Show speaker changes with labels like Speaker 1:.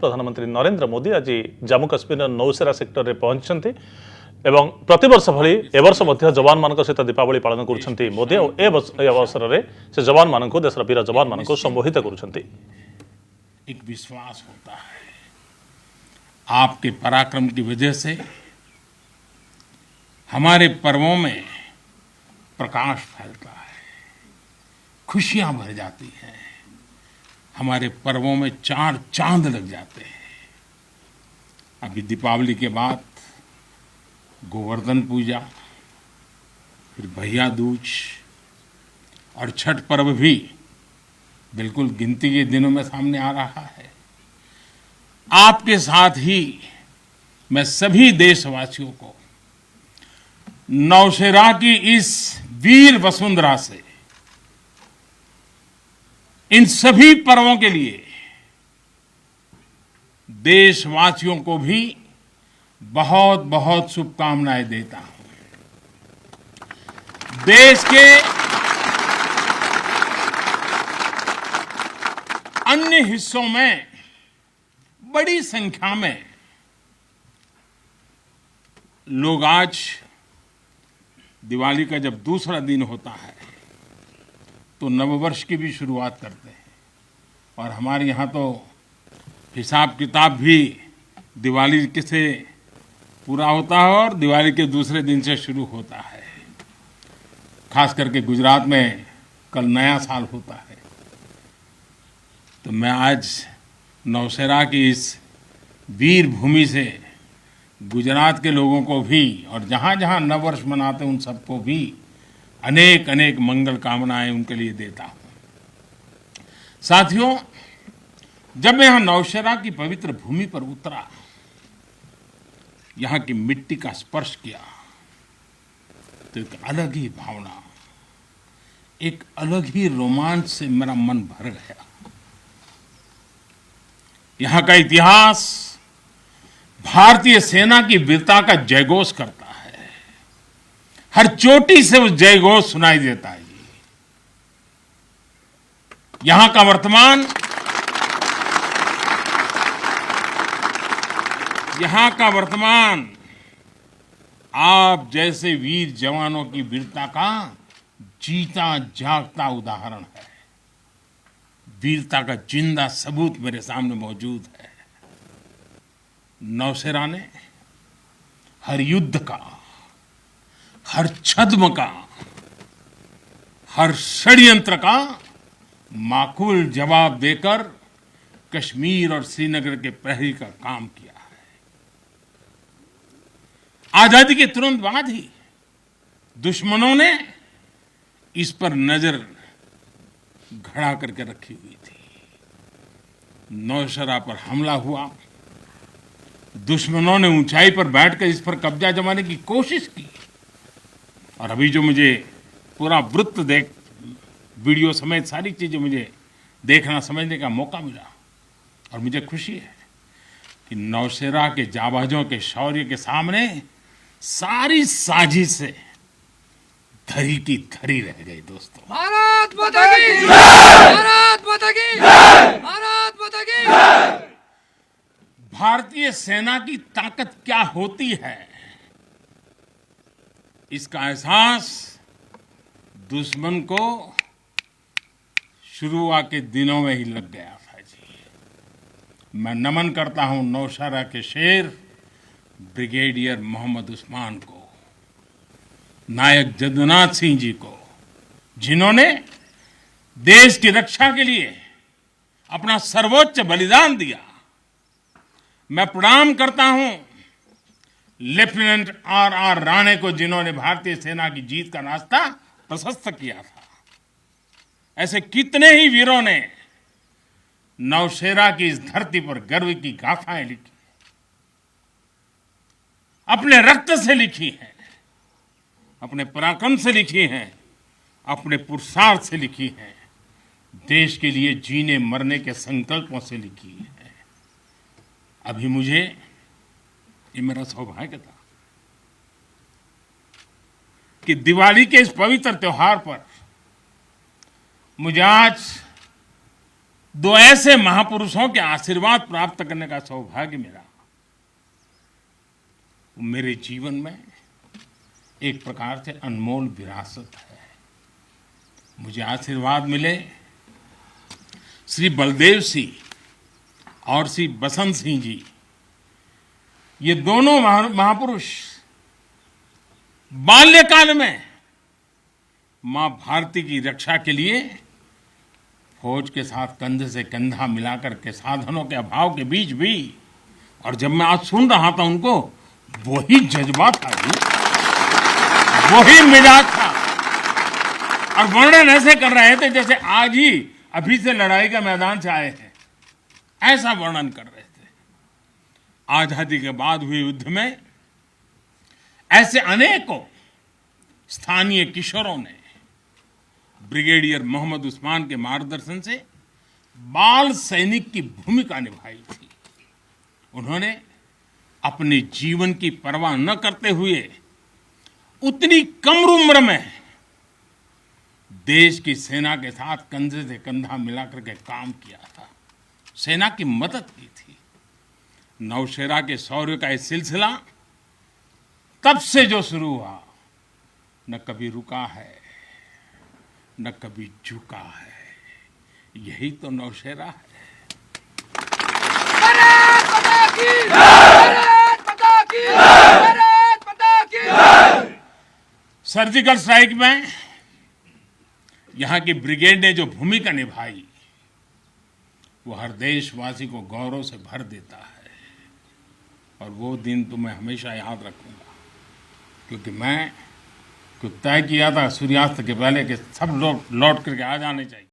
Speaker 1: प्रधानमंत्री नरेंद्र मोदी आज जम्मू काश्मीर नौशेरा सेक्टर में पहुंचते एवं प्रतिवर्ष भली एवर्ष मध्य जवान मान सहित दीपावली पालन कर मोदी और ए अवसर में से जवान मान देशर वीर जवान मान संबोधित कर
Speaker 2: एक विश्वास होता है आपके पराक्रम की वजह से हमारे पर्वों में प्रकाश फैलता है, खुशियां भर जाती हैं, हमारे पर्वों में चार चांद लग जाते हैं। अभी दीपावली के बाद गोवर्धन पूजा, फिर भैया दूज और छठ पर्व भी बिल्कुल गिनती के दिनों में सामने आ रहा है। आपके साथ ही मैं सभी देशवासियों को नौशेरा की इस वीर वसुंधरा से इन सभी पर्वों के लिए देशवासियों को भी बहुत बहुत शुभकामनाएं देता हूं। देश के अन्य हिस्सों में बड़ी संख्या में लोग आज दिवाली का जब दूसरा दिन होता है तो नववर्ष की भी शुरुआत करते हैं और हमारे यहाँ तो हिसाब किताब भी दिवाली से पूरा होता है और दिवाली के दूसरे दिन से शुरू होता है। खास करके गुजरात में कल नया साल होता है। तो मैं आज नौशेरा की इस वीर भूमि से गुजरात के लोगों को भी और जहाँ जहाँ नववर्ष मनाते हैं उन सबको भी अनेक अनेक मंगल कामनाएं उनके लिए देता हूँ। साथियों, जब मैं यहाँ नौशेरा की पवित्र भूमि पर उतरा, यहाँ की मिट्टी का स्पर्श किया तो एक अलग ही भावना, एक अलग ही रोमांच से मेरा मन भर गया। यहाँ का इतिहास भारतीय सेना की वीरता का जयघोष करता है। हर चोटी से उस जयघोष सुनाई देता है। यहाँ का वर्तमान आप जैसे वीर जवानों की वीरता का जीता जागता उदाहरण है। वीरता का जिंदा सबूत मेरे सामने मौजूद है। नौशेरा ने हर युद्ध का, हर छद्म का, हर षड्यंत्र का माकूल जवाब देकर कश्मीर और श्रीनगर के प्रहरी का काम किया है। आजादी के तुरंत बाद ही दुश्मनों ने इस पर नजर घड़ा करके रखी हुई थी। नौशेरा पर हमला हुआ, दुश्मनों ने ऊंचाई पर बैठकर इस पर कब्जा जमाने की कोशिश की और अभी जो मुझे पूरा वृत्त वीडियो समेत सारी चीजें मुझे देखना समझने का मौका मिला और मुझे खुशी है कि नौशेरा के जाबाजों के शौर्य के सामने सारी साजिश से धरी की धरी रह गई। दोस्तों,
Speaker 3: भारत माता की भारत माता की भारत माता की।
Speaker 2: भारतीय सेना की ताकत क्या होती है, इसका एहसास दुश्मन को शुरुआत के दिनों में ही लग गया था जी। मैं नमन करता हूं नौशेरा के शेर ब्रिगेडियर मोहम्मद उस्मान को, नायक जदुनाथ सिंह जी को, जिन्होंने देश की रक्षा के लिए अपना सर्वोच्च बलिदान दिया। मैं प्रणाम करता हूं लेफ्टिनेंट आर राणे को, जिन्होंने भारतीय सेना की जीत का रास्ता प्रशस्त किया था। ऐसे कितने ही वीरों ने नौशेरा की इस धरती पर गर्व की गाथाएं लिखी, अपने रक्त से लिखी है, अपने पराक्रम से लिखी हैं, अपने पुरुषार्थ से लिखी हैं, देश के लिए जीने मरने के संकल्पों से लिखी है। अभी मुझे, ये मेरा सौभाग्य था कि दिवाली के इस पवित्र त्योहार पर मुझे आज दो ऐसे महापुरुषों के आशीर्वाद प्राप्त करने का सौभाग्य मेरा मेरे जीवन में एक प्रकार से अनमोल विरासत है। मुझे आशीर्वाद मिले श्री बलदेव सिंह और श्री बसंत सिंह जी, ये दोनों महापुरुष बाल्यकाल में मां भारती की रक्षा के लिए फौज के साथ कंधे से कंधा मिलाकर के साधनों के अभाव के बीच भी, और जब मैं आज सुन रहा था उनको, वही जज्बा था जी, वही मिजाज था, और वर्णन ऐसे कर रहे थे जैसे आज ही अभी से लड़ाई का मैदान से आए हैं, ऐसा वर्णन कर रहे थे। आजादी के बाद हुए युद्ध में ऐसे अनेकों स्थानीय किशोरों ने ब्रिगेडियर मोहम्मद उस्मान के मार्गदर्शन से बाल सैनिक की भूमिका निभाई थी। उन्होंने अपने जीवन की परवाह न करते हुए उतनी कम उम्र में देश की सेना के साथ कंधे से कंधा मिलाकर के काम किया था, सेना की मदद की थी। नौशेरा के शौर्य का ये सिलसिला तब से जो शुरू हुआ, न कभी रुका है न कभी झुका है। यही तो नौशेरा है।
Speaker 3: भारत माता की जय! भारत माता की जय! भारत माता की जय!
Speaker 2: सर्जिकल स्ट्राइक में यहाँ की ब्रिगेड ने जो भूमिका निभाई, वो हर देशवासी को गौरव से भर देता है। और वो दिन तो मैं हमेशा याद रखूंगा, क्योंकि मैं तय किया था सूर्यास्त के पहले कि सब लोग लौट करके आ जाने चाहिए।